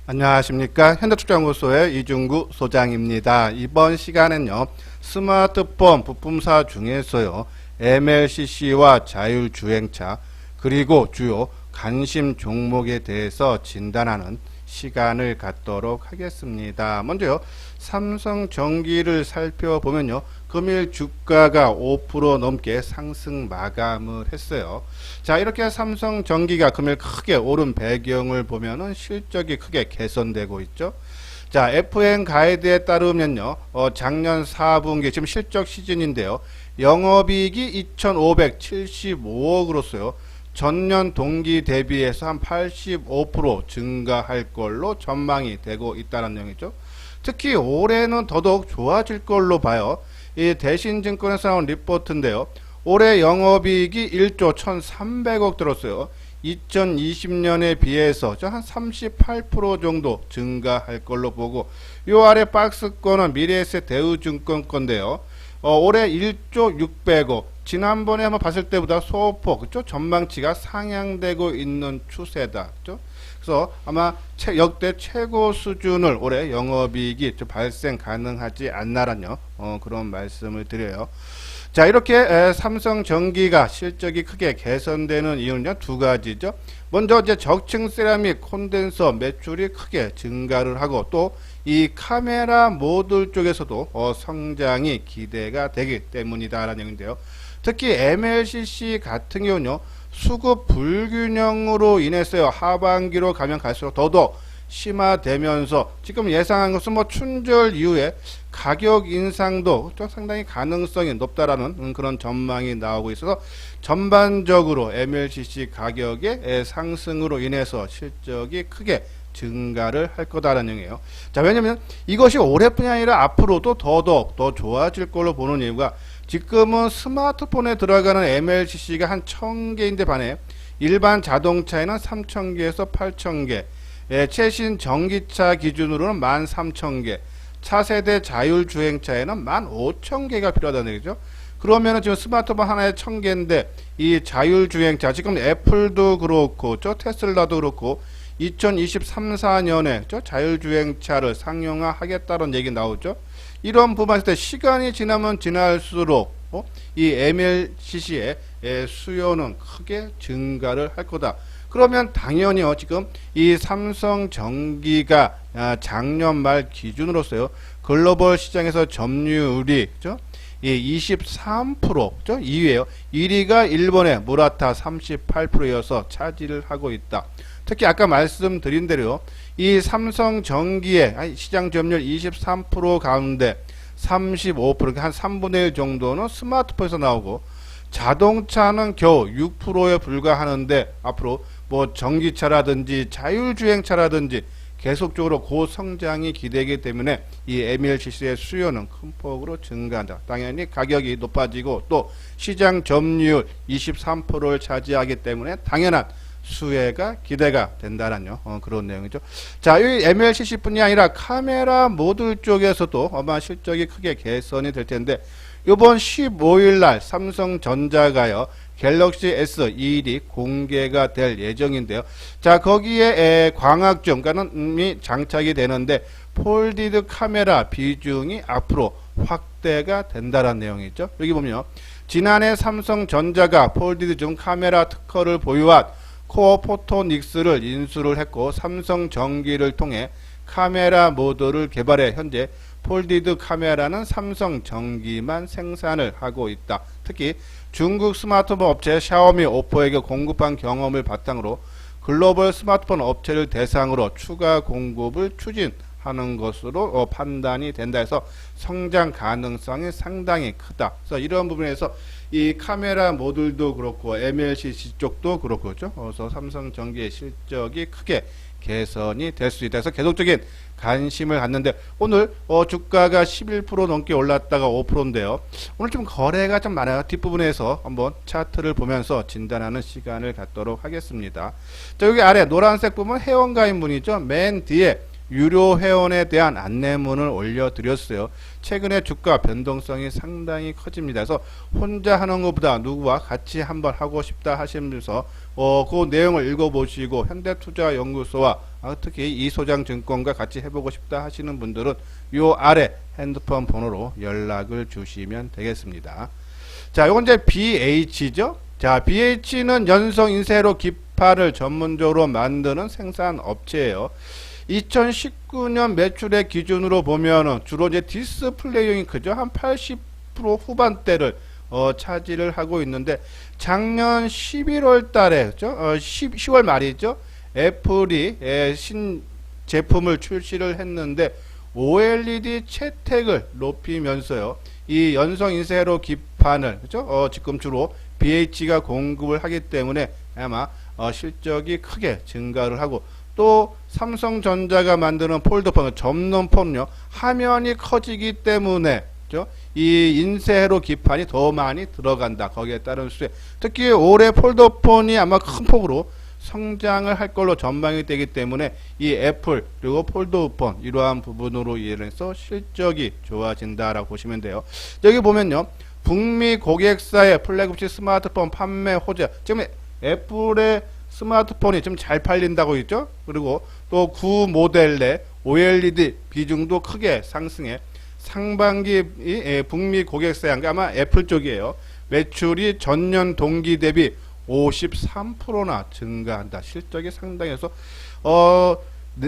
안녕하십니까. 현대투자연구소의 이중구 소장입니다. 이번 시간은요, 스마트폰 부품사 중에서요, MLCC와 자율주행차, 그리고 주요 관심 종목에 대해서 진단하는 시간을 갖도록 하겠습니다. 먼저요, 삼성전기를 살펴보면요, 금일 주가가 5% 넘게 상승 마감을 했어요. 자, 이렇게 삼성전기가 금일 크게 오른 배경을 보면은 실적이 크게 개선되고 있죠. 자, FN 가이드에 따르면요, 작년 4분기 지금 실적 시즌인데요, 영업이익이 2,575억으로서요, 전년 동기 대비해서 한 85% 증가할 걸로 전망이 되고 있다는 내용이죠. 특히 올해는 더더욱 좋아질 걸로 봐요. 이 대신증권에서 나온 리포트인데요. 올해 영업이익이 1조 1,300억 들었어요. 2020년에 비해서 한 38% 정도 증가할 걸로 보고, 요 아래 박스권은 미래에셋 대우증권 건데요. 올해 1조 600억, 지난번에 한번 봤을 때보다 소폭, 그죠? 전망치가 상향되고 있는 추세다, 그죠? 그래서 아마 역대 최고 수준을 올해 영업이익이 발생 가능하지 않나라는 그런 말씀을 드려요. 자, 이렇게 삼성전기가 실적이 크게 개선되는 이유는 두 가지죠. 먼저 이제 적층 세라믹 콘덴서 매출이 크게 증가를 하고, 또 이 카메라 모듈 쪽에서도 성장이 기대가 되기 때문이다라는 얘기인데요. 특히 MLCC 같은 경우는요, 수급 불균형으로 인해서요, 하반기로 가면 갈수록 더더욱 심화되면서 지금 예상한 것은 춘절 이후에 가격 인상도 상당히 가능성이 높다라는 그런 전망이 나오고 있어서 전반적으로 MLCC 가격의 상승으로 인해서 실적이 크게 증가를 할 거다라는 얘기예요. 자, 왜냐면 이것이 올해뿐이 아니라 앞으로도 더더욱 더 좋아질 걸로 보는 이유가, 지금은 스마트폰에 들어가는 MLCC가 한 1000개인데 반해 일반 자동차에는 3000개에서 8000개, 최신 전기차 기준으로는 13000개, 차세대 자율주행차에는 15000개가 필요하다는 얘기죠. 그러면은 지금 스마트폰 하나에 1000개인데 이 자율주행차, 지금 애플도 그렇고 테슬라도 그렇고 2023, 4년에 자율주행차를 상용화하겠다는 얘기 나오죠. 이런 부분에서 때 시간이 지나면 지날수록 이 MLCC의 수요는 크게 증가를 할 거다. 그러면 당연히요, 지금 이 삼성전기가 작년 말 기준으로서요, 글로벌 시장에서 점유율이 이 23%, 2위에요. 1위가 일본의 무라타 38%여서 차지를 하고 있다. 특히 아까 말씀드린 대로 이 삼성전기의 시장 점유율 23% 가운데 35%, 한 3분의 1 정도는 스마트폰에서 나오고, 자동차는 겨우 6%에 불과하는데 앞으로 전기차라든지 자율주행차라든지 계속적으로 고성장이 기대되기 때문에 이 MLCC의 수요는 큰 폭으로 증가한다. 당연히 가격이 높아지고 또 시장 점유율 23%를 차지하기 때문에 당연한 수혜가 기대가 된다는 그런 내용이죠. 자, 이 MLCC뿐이 아니라 카메라 모듈 쪽에서도 아마 실적이 크게 개선이 될 텐데, 이번 15일 날 삼성전자가요, 갤럭시 S21이 공개가 될 예정인데요. 자, 거기에 광학점, 그러니까 장착이 되는데 폴디드 카메라 비중이 앞으로 확대가 된다는 내용이죠. 여기 보면 지난해 삼성전자가 폴디드 중 카메라 특허를 보유한 코어 포토닉스를 인수를 했고, 삼성전기를 통해 카메라 모듈을 개발해 현재 폴디드 카메라는 삼성전기만 생산을 하고 있다. 특히 중국 스마트폰 업체 샤오미, 오포에게 공급한 경험을 바탕으로 글로벌 스마트폰 업체를 대상으로 추가 공급을 추진하는 것으로 판단이 된다 해서 성장 가능성이 상당히 크다. 그래서 이런 부분에서 이 카메라 모듈도 그렇고 MLCC 쪽도 그렇고, 그래서 삼성전기의 실적이 크게 개선이 될 수 있다 해서 계속적인 관심을 갖는데, 오늘 주가가 11% 넘게 올랐다가 5%인데요. 오늘 좀 거래가 좀 많아요. 뒷부분에서 한번 차트를 보면서 진단하는 시간을 갖도록 하겠습니다. 자, 여기 아래 노란색 부분 회원가입문이죠. 맨 뒤에 유료 회원에 대한 안내문을 올려드렸어요. 최근에 주가 변동성이 상당히 커집니다. 그래서 혼자 하는 것보다 누구와 같이 한번 하고 싶다 하시면서 그 내용을 읽어보시고 현대투자연구소와 특히 이소장증권과 같이 해보고 싶다 하시는 분들은 요 아래 핸드폰 번호로 연락을 주시면 되겠습니다. 자, 요건 이제 BH죠. 자, BH는 연성인쇄로 기판을 전문적으로 만드는 생산업체예요. 2019년 매출의 기준으로 보면은 주로 이제 디스플레이용이 크죠. 한 80% 후반대를 차지를 하고 있는데, 작년 11월 달에, 그죠? 10월 말이죠. 애플이 신 제품을 출시를 했는데, OLED 채택을 높이면서요, 이 연성인쇄로 기판을, 그죠? 지금 주로 BH가 공급을 하기 때문에 아마 실적이 크게 증가를 하고, 또 삼성전자가 만드는 폴더폰, 접는 폰요, 화면이 커지기 때문에 이 인쇄로 기판이 더 많이 들어간다. 거기에 따른 수혜. 특히 올해 폴더폰이 아마 큰 폭으로 성장을 할 걸로 전망이 되기 때문에 이 애플 그리고 폴더폰 이러한 부분으로 인해서 실적이 좋아진다라고 보시면 돼요. 여기 보면요, 북미 고객사의 플래그십 스마트폰 판매 호재. 지금 애플의 스마트폰이 좀 잘 팔린다고 있죠. 그리고 또 구 모델 내 OLED 비중도 크게 상승해 상반기 북미 고객사 양가 아마 애플 쪽이에요. 매출이 전년 동기 대비 53%나 증가한다. 실적이 상당해서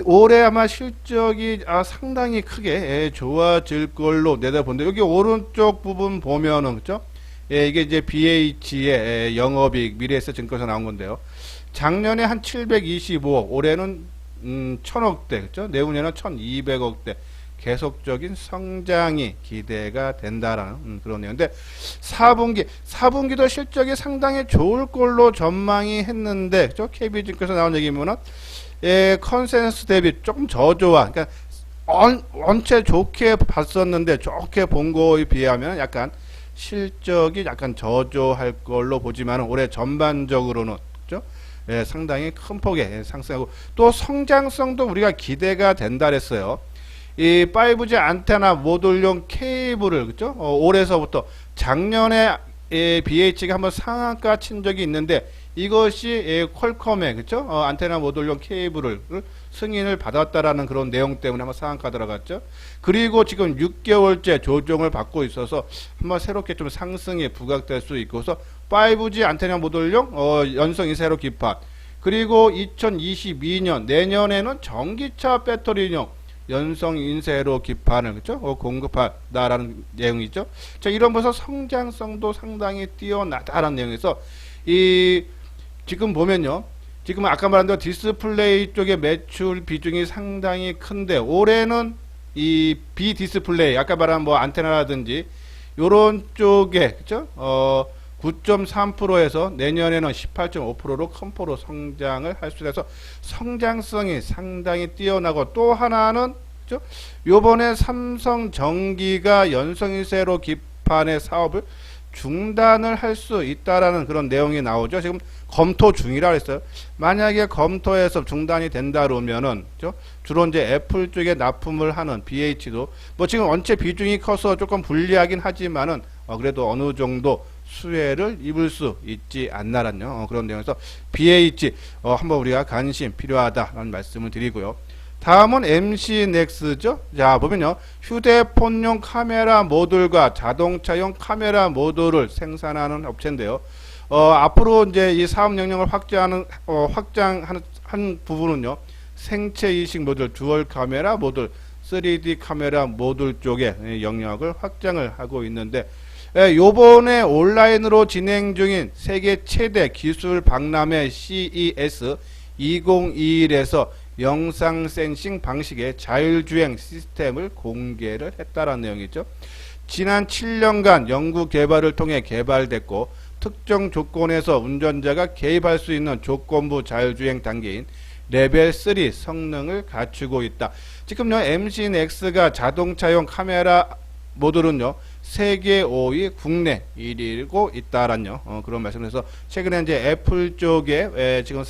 올해 아마 실적이 상당히 크게 좋아질 걸로 내다본데, 여기 오른쪽 부분 보면은 그죠? 이게 이제 BH의 영업이익 미래에셋 증권에서 나온 건데요. 작년에 한 725억, 올해는 1000억대, 그죠? 내후년에는 1200억대. 계속적인 성장이 기대가 된다라는 그런 내용인데, 4분기도 실적이 상당히 좋을 걸로 전망이 했는데, 그죠? KB증권에서 나온 얘기면은, 컨센서스 대비 조금 저조한, 그러니까 원체 좋게 봤었는데, 좋게 본 거에 비하면 약간 실적이 약간 저조할 걸로 보지만, 올해 전반적으로는, 그죠? 상당히 큰 폭의 상승하고, 또 성장성도 우리가 기대가 된다 그랬어요. 이 5G 안테나 모듈용 케이블을, 그죠? 올해서부터 작년에 BH가 한번 상한가 친 적이 있는데, 이것이 퀄컴의, 그죠? 안테나 모듈용 케이블을 승인을 받았다라는 그런 내용 때문에 한번 상한가 들어갔죠. 그리고 지금 6개월째 조정을 받고 있어서 한번 새롭게 좀 상승이 부각될 수 있고서 5G 안테나 모듈용 연성인쇄로 기판, 그리고 2022년 내년에는 전기차 배터리용 연성인쇄로 기판을, 그죠? 공급한다라는 내용이죠. 자, 이런 것서 성장성도 상당히 뛰어나다라는 내용에서 지금 보면요, 지금 아까 말한 대로 디스플레이 쪽의 매출 비중이 상당히 큰데, 올해는 이 비디스플레이, 아까 말한 뭐 안테나라든지 요런 쪽에, 그죠? 9.3%에서 내년에는 18.5%로 큰 폭으로 성장을 할 수 있어서 성장성이 상당히 뛰어나고, 또 하나는 그죠? 요번에 삼성전기가 연성인쇄로 기판의 사업을 중단을 할 수 있다라는 그런 내용이 나오죠. 지금 검토 중이라 했어요. 만약에 검토해서 중단이 된다 그러면은, 그죠? 주로 이제 애플 쪽에 납품을 하는 BH도 뭐 지금 원체 비중이 커서 조금 불리하긴 하지만은 그래도 어느 정도 수혜를 입을 수 있지 않나라는 그런 내용에서 BH 한번 우리가 관심 필요하다라는 말씀을 드리고요. 다음은 MC넥스죠. 자, 보면요, 휴대폰용 카메라 모듈과 자동차용 카메라 모듈을 생산하는 업체인데요. 앞으로 이제 이 사업 영역을 확장하는 한 부분은요, 생체 인식 모듈, 듀얼 카메라 모듈, 3D 카메라 모듈 쪽에 영역을 확장을 하고 있는데, 요번에 온라인으로 진행 중인 세계 최대 기술 박람회 CES 2021에서 영상 센싱 방식의 자율주행 시스템을 공개를 했다라는 내용이죠. 지난 7년간 연구 개발을 통해 개발됐고, 특정 조건에서 운전자가 개입할 수 있는 조건부 자율주행 단계인 레벨 3 성능을 갖추고 있다. 지금요, MC넥스가 자동차용 카메라 모듈은요, 세계 5위, 국내 1위고 있다라는 그런 말씀에서, 최근에 이제 애플 쪽에 지금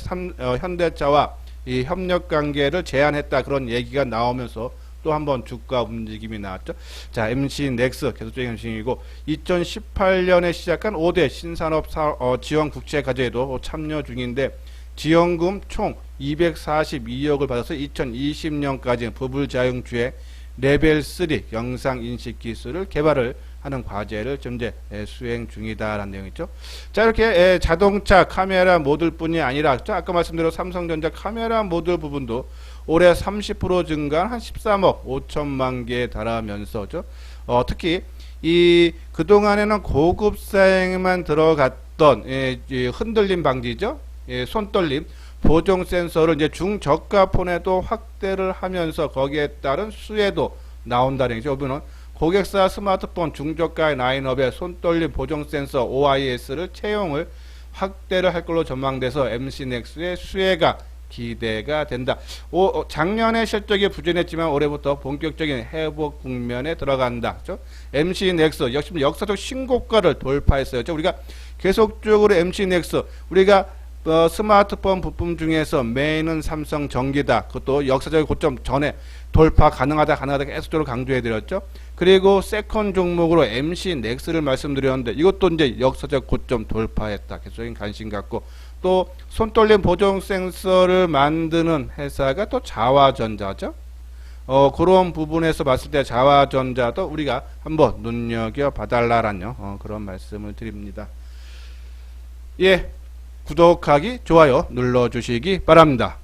현대차와 이 협력 관계를 제안했다, 그런 얘기가 나오면서 또 한번 주가 움직임이 나왔죠. 자, MC넥스 계속적인 현상이고 2018년에 시작한 5대 신산업 지원 국채 과제에도 참여 중인데 지원금 총 242억을 받아서 2020년까지 부불자용주의 레벨 3 영상인식 기술을 개발을 하는 과제를 현재 수행 중이다라는 내용이죠. 자, 이렇게 자동차 카메라 모듈 뿐이 아니라 아까 말씀드린 삼성전자 카메라 모듈 부분도 올해 30% 증가한 한 13억 5천만 개에 달하면서죠. 특히 이 그동안에는 고급 사양에만 들어갔던 흔들림 방지죠. 손떨림 보정 센서를 이제 중저가 폰에도 확대를 하면서 거기에 따른 수혜도 나온다는 얘기죠. 이번은 고객사 스마트폰 중저가 라인업에 손떨림 보정 센서 OIS를 채용을 확대를 할 걸로 전망돼서 MC넥스의 수혜가 기대가 된다. 작년에 실적이 부진했지만 올해부터 본격적인 회복 국면에 들어간다. 그렇죠? MC넥스 역시 역사적 신고가를 돌파했어요. 그렇죠? 우리가 계속적으로 MC넥스 우리가 스마트폰 부품 중에서 메인은 삼성 전기다. 그것도 역사적 고점 전에 돌파 가능하다 계속적으로 강조해드렸죠. 그리고 세컨 종목으로 MC넥스를 말씀드렸는데 이것도 이제 역사적 고점 돌파했다. 계속적인 관심 갖고 또 손떨림 보정 센서를 만드는 회사가 또 자화전자죠. 그런 부분에서 봤을 때 자화전자도 우리가 한번 눈여겨 봐달라라는 그런 말씀을 드립니다. 예. 구독하기, 좋아요 눌러주시기 바랍니다.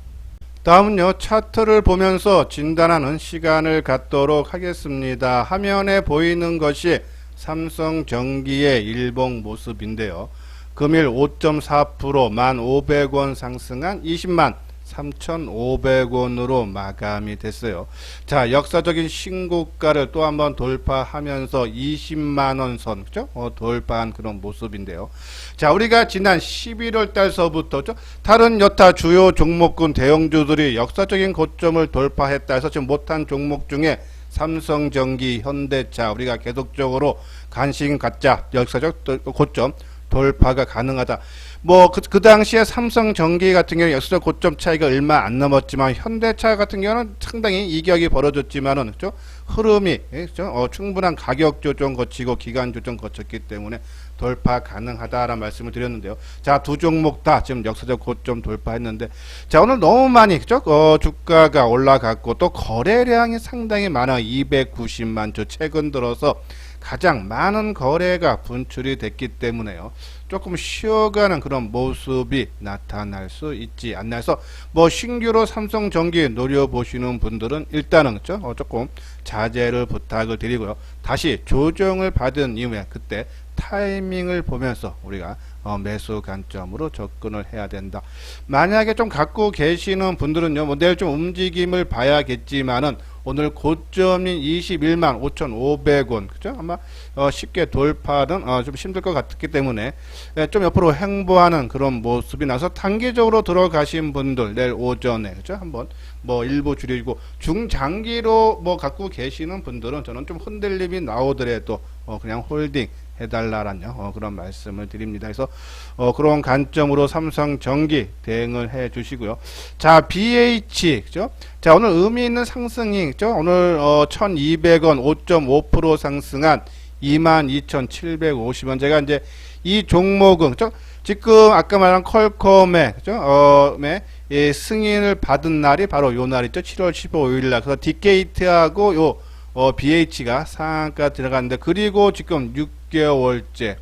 다음은요, 차트를 보면서 진단하는 시간을 갖도록 하겠습니다. 화면에 보이는 것이 삼성전기의 일봉 모습인데요. 금일 5.4% 1,500원 상승한 20만 3,500원으로 마감이 됐어요. 자, 역사적인 신고가를 또 한번 돌파하면서 20만원 선, 그죠? 돌파한 그런 모습인데요. 자, 우리가 지난 11월 달서부터 다른 여타 주요 종목군 대형주들이 역사적인 고점을 돌파했다 해서 지금 못한 종목 중에 삼성전기, 현대차 우리가 계속적으로 관심 갖자. 역사적 고점 돌파가 가능하다. 뭐 그 당시에 삼성전기 같은 경우 역사적 고점 차이가 얼마 안 넘었지만 현대차 같은 경우는 상당히 이격이 벌어졌지만은 그죠? 흐름이 그죠? 충분한 가격 조정 거치고 기간 조정 거쳤기 때문에 돌파 가능하다라는 말씀을 드렸는데요. 자, 두 종목 다 지금 역사적 고점 돌파했는데 자, 오늘 너무 많이 그죠? 주가가 올라갔고 또 거래량이 상당히 많아 290만 주 최근 들어서 가장 많은 거래가 분출이 됐기 때문에요. 조금 쉬어가는 그런 모습이 나타날 수 있지 않나 해서 뭐 신규로 삼성전기 노려보시는 분들은 일단은 그렇죠? 조금 자제를 부탁을 드리고요. 다시 조정을 받은 이후에 그때 타이밍을 보면서 우리가 매수 관점으로 접근을 해야 된다. 만약에 좀 갖고 계시는 분들은요, 뭐 내일 좀 움직임을 봐야겠지만은 오늘 고점인 21만 5,500원, 그죠? 아마 쉽게 돌파는 좀 힘들 것 같기 때문에 좀 옆으로 행보하는 그런 모습이 나서 단기적으로 들어가신 분들 내일 오전에 그죠? 한번 뭐 일부 줄이고 중장기로 뭐 갖고 계시는 분들은 저는 좀 흔들림이 나오더라도 그냥 홀딩 해달라라는 그런 말씀을 드립니다. 그래서 그런 관점으로 삼성전기 대응을 해 주시고요. 자, BH 그죠? 자, 오늘 의미 있는 상승이 그죠? 오늘 1,200원 5.5% 상승한 22,750원. 제가 이제 이 종목은 그죠? 지금 아까 말한 퀄컴의 그죠? 예, 승인을 받은 날이 바로 요 날이죠. 7월 15일 날. 그래서 디케이트하고 요 BH가 상한가 들어갔는데 그리고 지금 6개월째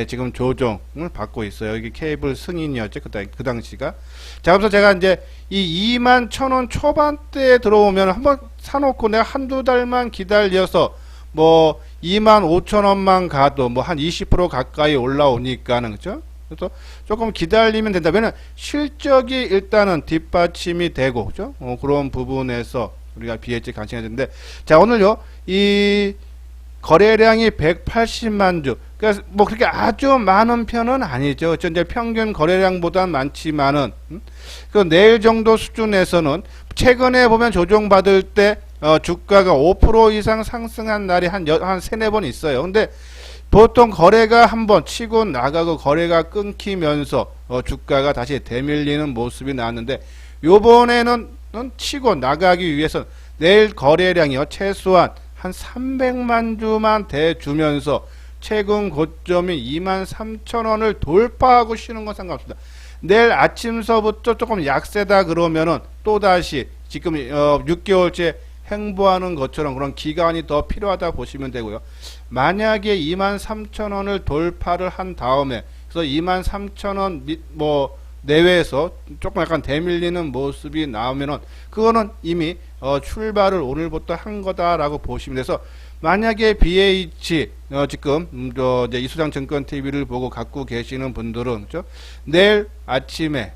지금 조정을 받고 있어요. 여기 케이블 승인이었죠. 그 당시가. 자, 그래서 제가 이제 이 21,000원 초반대에 들어오면 한번 사놓고 내가 한두 달만 기다려서 뭐 25,000원만 가도 뭐 한 20% 가까이 올라오니까는 그죠? 그래서 조금 기다리면 된다. 왜냐면 실적이 일단은 뒷받침이 되고 그죠? 그런 부분에서 우리가 BH 관심해야 되는데 자, 오늘요 이 거래량이 180만 주. 그러니까 뭐 그렇게 아주 많은 편은 아니죠. 이제 평균 거래량보다 많지만은 그 내일 정도 수준에서는 최근에 보면 조정받을 때 주가가 5% 이상 상승한 날이 한 3-4번 있어요. 근데 보통 거래가 한번 치고 나가고 거래가 끊기면서 주가가 다시 대밀리는 모습이 나왔는데 요번에는 치고 나가기 위해서 내일 거래량이요 최소한 한 300만 주만 대주면서 최근 고점이 23,000원을 돌파하고 쉬는 건 상관없습니다. 내일 아침서부터 조금 약세다 그러면은 또다시 지금 6개월째 행보하는 것처럼 그런 기간이 더 필요하다 보시면 되고요. 만약에 23,000원을 돌파를 한 다음에 그래서 23,000원 뭐 내외에서 조금 약간 대밀리는 모습이 나오면은 그거는 이미 출발을 오늘부터 한 거다라고 보시면 돼서 만약에 BH 지금 이제 이수장 증권 TV를 보고 갖고 계시는 분들은 그죠? 내일 아침에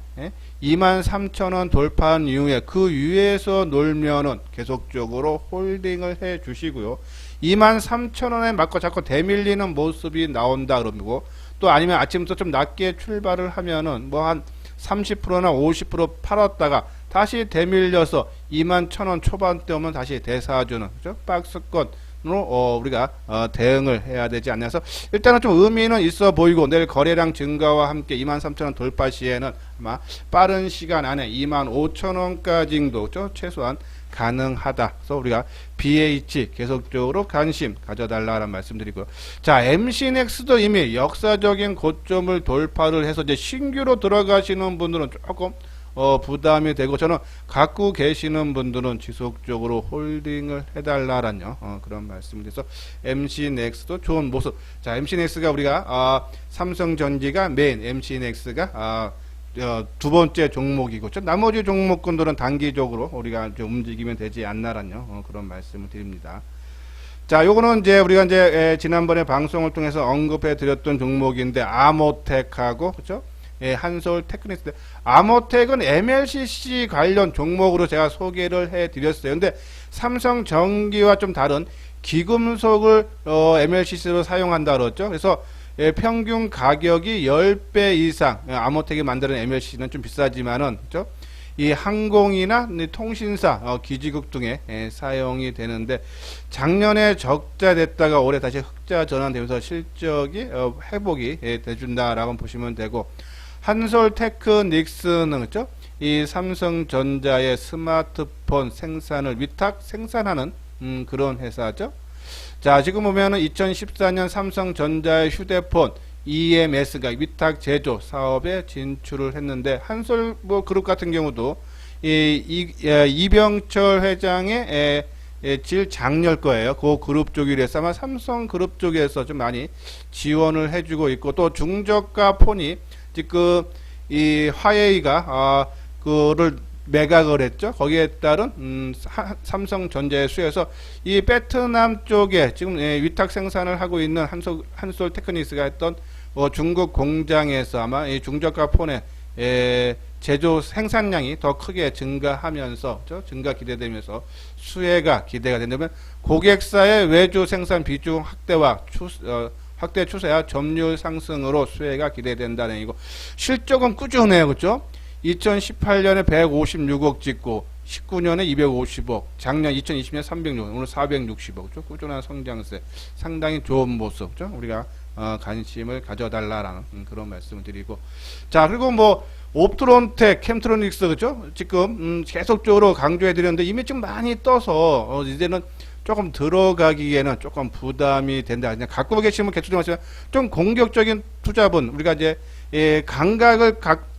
23,000원 돌파한 이후에 그 위에서 놀면은 계속적으로 홀딩을 해 주시고요. 23,000원에 맞고 자꾸 대밀리는 모습이 나온다 그러고 또 아니면 아침부터 좀 낮게 출발을 하면은 뭐 한 30%나 50% 팔았다가 다시 대밀려서 21,000원 초반대 오면 다시 대사주는 그죠? 박스권으로 우리가 대응을 해야 되지 않나서 일단은 좀 의미는 있어 보이고 내일 거래량 증가와 함께 23,000원 돌파 시에는 아마 빠른 시간 안에 25,000원까지도 그죠? 최소한 가능하다. 그래서 우리가 BH 계속적으로 관심 가져달라는 말씀드리고요. 자, MC넥스도 이미 역사적인 고점을 돌파를 해서 이제 신규로 들어가시는 분들은 조금 부담이 되고 저는 갖고 계시는 분들은 지속적으로 홀딩을 해달라라는 그런 말씀을 드려서 MC넥스도 좋은 모습. 자, MC넥스가 우리가 삼성전기가 메인, MC넥스가 두 번째 종목이고 나머지 종목군들은 단기적으로 우리가 좀 움직이면 되지 않나라는 그런 말씀을 드립니다. 자, 요거는 이제 우리가 이제 지난번에 방송을 통해서 언급해 드렸던 종목인데 아모텍하고 그죠? 한솔 테크닉스. 아모텍은 MLCC 관련 종목으로 제가 소개를 해 드렸어요. 근데 삼성전기와 좀 다른 기금속을 MLCC로 사용한다 그랬죠. 그래서 평균 가격이 10배 이상 아모텍이 만드는 MLCC는 좀 비싸지만은 그죠? 이 항공이나 통신사 기지국 등에 사용이 되는데 작년에 적자 됐다가 올해 다시 흑자 전환되면서 실적이 회복이 돼준다라고 보시면 되고 한솔 테크닉스는 그죠? 이 삼성전자의 스마트폰 생산을 위탁 생산하는 그런 회사죠. 자, 지금 보면은 2014년 삼성전자의 휴대폰 EMS가 위탁 제조 사업에 진출을 했는데 한솔 뭐 그룹 같은 경우도 이병철 회장의 질 장녀일 거예요. 그 그룹 쪽이라서 아마 삼성 그룹 쪽에서 좀 많이 지원을 해주고 있고 또 중저가 폰이 지금 이 화웨이가 그를 매각을 했죠. 거기에 따른 삼성전자의 수혜에서 이 베트남 쪽에 지금 위탁 생산을 하고 있는 한솔 테크닉스가 했던 중국 공장에서 아마 이 중저가 폰의 제조 생산량이 더 크게 증가하면서 증가 기대되면서 수혜가 기대가 된다면 고객사의 외주 생산 비중 확대 추세와 점유율 상승으로 수혜가 기대된다는 얘기고 실적은 꾸준해요. 그렇죠? 2018년에 156억 찍고 19년에 250억, 작년 2020년 306억, 오늘 460억, 꾸준한 성장세, 상당히 좋은 모습, 우리가 관심을 가져달라라는 그런 말씀을 드리고, 자 그리고 뭐 옵트론텍, 캠트로닉스 그죠? 지금 계속적으로 강조해드렸는데 이미 좀 많이 떠서 이제는 조금 들어가기에는 조금 부담이 된다. 그냥 갖고 계시면 계속 좀 하시면 좀 공격적인 투자분 우리가 이제 감각을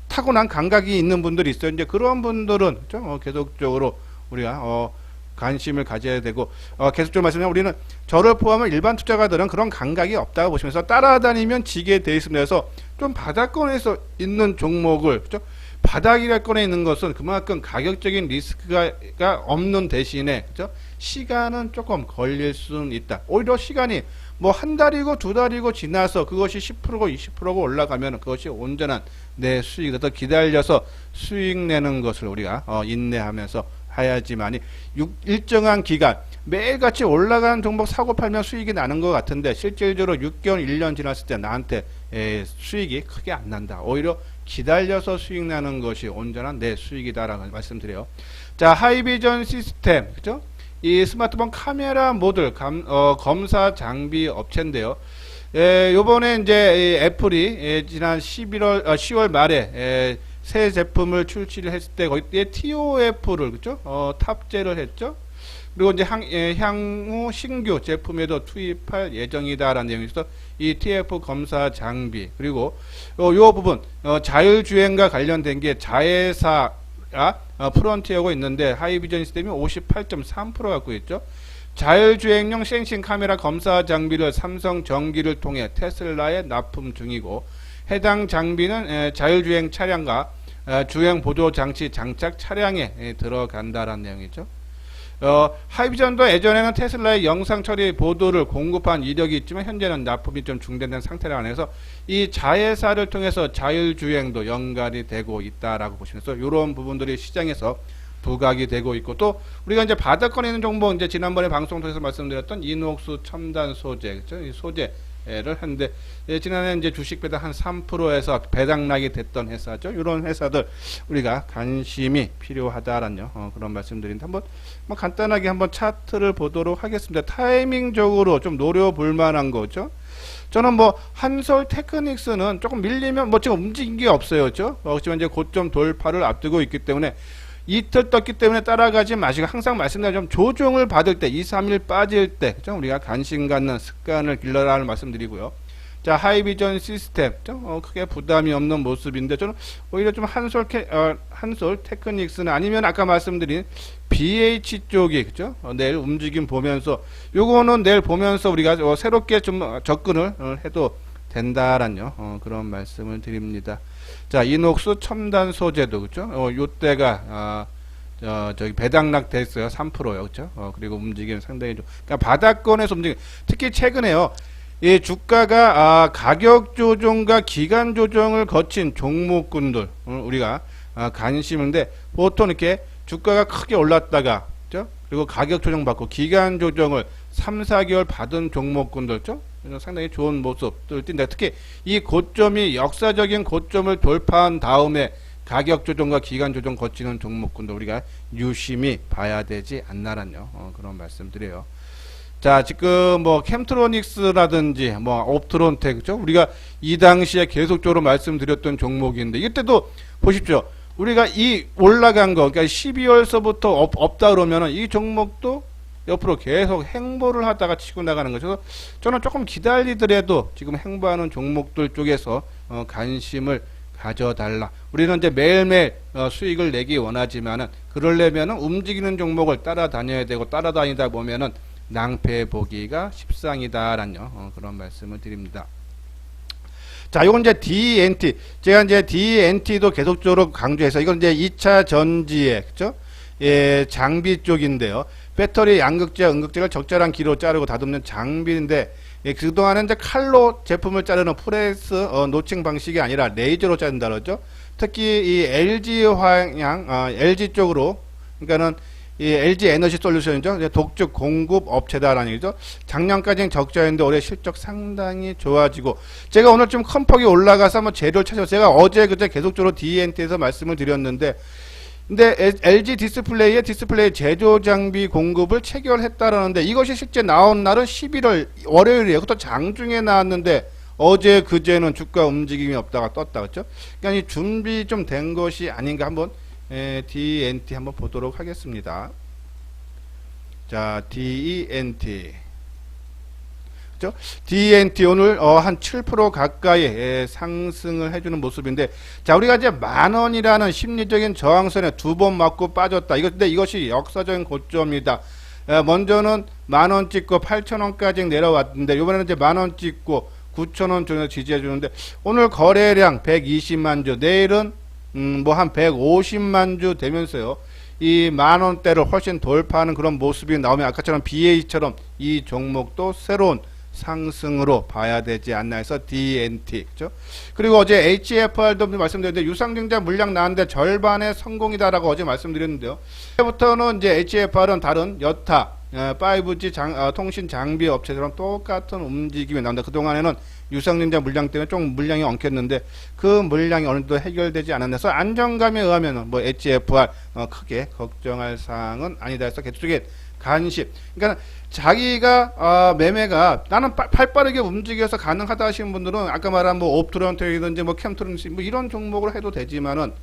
타고난 감각이 있는 분들이 있어요. 이제 그런 분들은 계속적으로 우리가 관심을 가져야 되고 계속적으로 말씀드리면 우리는 저를 포함한 일반 투자가들은 그런 감각이 없다고 보시면서 따라다니면 지게 돼 있습니다. 그래서 좀 바닥권에서 있는 종목을 바닥이라권에 있는 것은 그만큼 가격적인 리스크가 없는 대신에 시간은 조금 걸릴 수는 있다. 오히려 시간이 뭐 한 달이고 두 달이고 지나서 그것이 10%고 20%고 올라가면 그것이 온전한 내 수익을 더 기다려서 수익 내는 것을 우리가 인내하면서 해야지만이 일정한 기간 매일같이 올라가는 종목 사고 팔면 수익이 나는 것 같은데 실질적으로 6개월 1년 지났을 때 나한테 수익이 크게 안 난다. 오히려 기다려서 수익 나는 것이 온전한 내 수익이다라고 말씀드려요. 자, 하이비전 시스템 그죠? 이 스마트폰 카메라 모듈 검사 장비 업체인데요. 요번에 이제 애플이 지난 10월 말에 새 제품을 출시를 했을 때 거기에 TOF를 그죠? 탑재를 했죠. 그리고 이제 향후 신규 제품에도 투입할 예정이다라는 내용이 있어. 이 TF 검사 장비 그리고 요 부분 자율주행과 관련된 게 자회사 프론티어고 있는데 하이비전 시스템이 58.3% 갖고 있죠. 자율주행용 센싱 카메라 검사 장비를 삼성 전기를 통해 테슬라에 납품 중이고 해당 장비는 자율주행 차량과 주행 보조 장치 장착 차량에 들어간다라는 내용이죠. 하이비전도 예전에는 테슬라의 영상 처리 보드를 공급한 이력이 있지만 현재는 납품이 좀 중단된 상태라고 해서 이 자회사를 통해서 자율주행도 연관이 되고 있다라고 보시면서 이런 부분들이 시장에서 부각이 되고 있고 또 우리가 이제 바닥권에 있는 종목 이제 지난번에 방송 통해서 말씀드렸던 이녹스 첨단 소재 그렇죠? 이 소재를 했는데 지난해 이제 주식 배당 한 3%에서 배당락이 됐던 회사죠. 이런 회사들 우리가 관심이 필요하다라는 그런 말씀드린데 한번 뭐 간단하게 한번 차트를 보도록 하겠습니다. 타이밍적으로 좀 노려볼 만한 거죠. 저는 뭐 한솔 테크닉스는 조금 밀리면 뭐 지금 움직인 게 없어요. 그렇죠? 그렇지만 이제 고점 돌파를 앞두고 있기 때문에 이틀 떴기 때문에 따라가지 마시고 항상 말씀드린 좀 조정을 받을 때 2, 3일 빠질 때 그렇죠? 우리가 관심 갖는 습관을 길러라는 말씀드리고요. 자, 하이비전 시스템 크게 부담이 없는 모습인데 저는 오히려 좀 한솔 테크닉스는 아니면 아까 말씀드린 BH 쪽이 그죠? 내일 움직임 보면서 요거는 내일 보면서 우리가 새롭게 좀 접근을 해도 된다라는 그런 말씀을 드립니다. 자, 이녹스 첨단 소재도 그죠? 요때가 저기 배당락 됐어요. 3%요. 그죠? 그리고 움직임 상당히 좀 그러니까 바닥권에서 움직임 특히 최근에요. 이 주가가 가격 조정과 기간 조정을 거친 종목군들 우리가 관심인데 보통 이렇게 주가가 크게 올랐다가 그죠? 그리고 가격 조정 받고 기간 조정을 3, 4개월 받은 종목군들 죠? 상당히 좋은 모습들 띈다. 특히 이 고점이 역사적인 고점을 돌파한 다음에 가격 조정과 기간 조정 거치는 종목군들 우리가 유심히 봐야 되지 않나라는 그런 말씀드려요. 자, 지금 뭐 캠트로닉스라든지 뭐 옵트론텍 그죠? 우리가 이 당시에 계속적으로 말씀드렸던 종목인데 이때도 보십시오. 우리가 이 올라간 거 그러니까 12월서부터 없다 그러면은 이 종목도 옆으로 계속 행보를 하다가 치고 나가는 거죠. 저는 조금 기다리더라도 지금 행보하는 종목들 쪽에서 관심을 가져달라. 우리는 이제 매일매일 수익을 내기 원하지만은 그러려면은 움직이는 종목을 따라다녀야 되고 따라다니다 보면은 낭패 보기가 십상이다라는 그런 말씀을 드립니다. 자, 요건 이제 DNT. 제가 이제 DNT도 계속적으로 강조해서 이건 이제 2차 전지에 그죠? 예, 장비 쪽인데요. 배터리 양극재, 음극재를 적절한 길이로 자르고 다듬는 장비인데 예, 그동안은 이제 칼로 제품을 자르는 프레스 노칭 방식이 아니라 레이저로 자른다 그러죠. 특히 이 LG LG 쪽으로 그러니까는 이 LG 에너지 솔루션이죠. 독주 공급 업체다라는 얘기죠. 작년까지는 적자였는데 올해 실적 상당히 좋아지고 제가 오늘 좀 큰 폭이 올라가서 한번 재료를 찾아서 제가 어제 그제 계속적으로 DNT에서 말씀을 드렸는데 근데 LG 디스플레이의 디스플레이 제조 장비 공급을 체결했다라는데 이것이 실제 나온 날은 11월 월요일이에요. 그것도 장중에 나왔는데 어제 그제는 주가 움직임이 없다가 떴다 그렇죠? 그러니까 이 준비 좀 된 것이 아닌가 한번 DNT 한번 보도록 하겠습니다. 자, DNT 그죠? DNT 오늘 한 7% 가까이 상승을 해주는 모습인데, 자, 우리가 이제 10,000원이라는 심리적인 저항선에 두 번 맞고 빠졌다. 근데 이것이 역사적인 고점이다. 먼저는 10,000원 찍고 8,000원까지 내려왔는데, 이번에는 이제 10,000원 찍고 9,000원 정도 지지해주는데, 오늘 거래량 120만 주, 내일은 뭐 한 150만 주 되면서요. 이 10,000원대를 훨씬 돌파하는 그런 모습이 나오면 아까처럼 BA처럼 이 종목도 새로운 상승으로 봐야 되지 않나 해서 DNT 그죠? 그리고 어제 HFR도 말씀드렸는데 유상증자 물량 나왔는데 절반의 성공이다라고 어제 말씀드렸는데요. 이제부터는 이제 HFR은 다른 여타 5G 통신 장비 업체들랑 똑같은 움직임이 나온다. 그동안에는 유상증자 물량 때문에 좀 물량이 엉켰는데 그 물량이 어느 정도 해결되지 않았나 해서 안정감에 의하면 뭐 HFR 크게 걱정할 사항은 아니다 해서 계속적인 관심. 그러니까 자기가 매매가 나는 팔빠르게 움직여서 가능하다 하시는 분들은 아까 말한 뭐 옵트론텍이든지 뭐 캠트론식 뭐 이런 종목을 해도 되지만은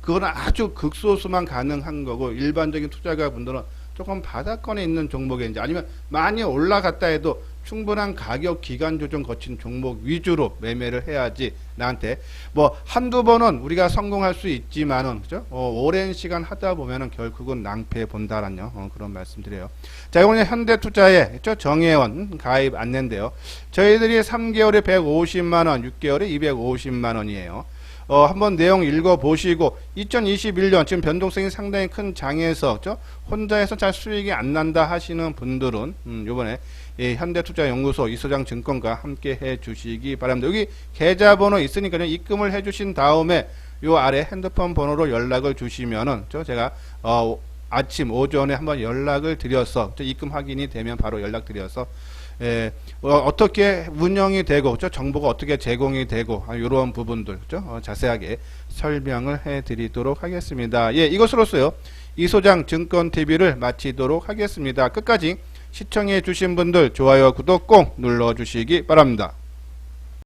그거는 아주 극소수만 가능한 거고 일반적인 투자가 분들은 조금 바닥권에 있는 종목인지 아니면 많이 올라갔다 해도 충분한 가격 기간 조정 거친 종목 위주로 매매를 해야지 나한테 뭐 한두 번은 우리가 성공할 수 있지만은 그죠? 오랜 시간 하다 보면은 결국은 낭패 본다라는 그런 말씀드려요. 자, 이번에 현대투자에 정혜원 가입 안내인데요. 저희들이 3개월에 150만 원, 6개월에 250만 원이에요. 한번 내용 읽어보시고 2021년 지금 변동성이 상당히 큰 장에서 혼자 해서 잘 수익이 안 난다 하시는 분들은 요번에 현대투자연구소 이소장 증권과 함께 해 주시기 바랍니다. 여기 계좌번호 있으니까요. 입금을 해 주신 다음에 요 아래 핸드폰 번호로 연락을 주시면은 제가 아침 오전에 한번 연락을 드려서 입금 확인이 되면 바로 연락드려서 어떻게 운영이 되고 정보가 어떻게 제공이 되고 이런 부분들 자세하게 설명을 해 드리도록 하겠습니다. 예, 이것으로서요 이소장 증권 TV를 마치도록 하겠습니다. 끝까지 시청해 주신 분들 좋아요 구독 꼭 눌러 주시기 바랍니다.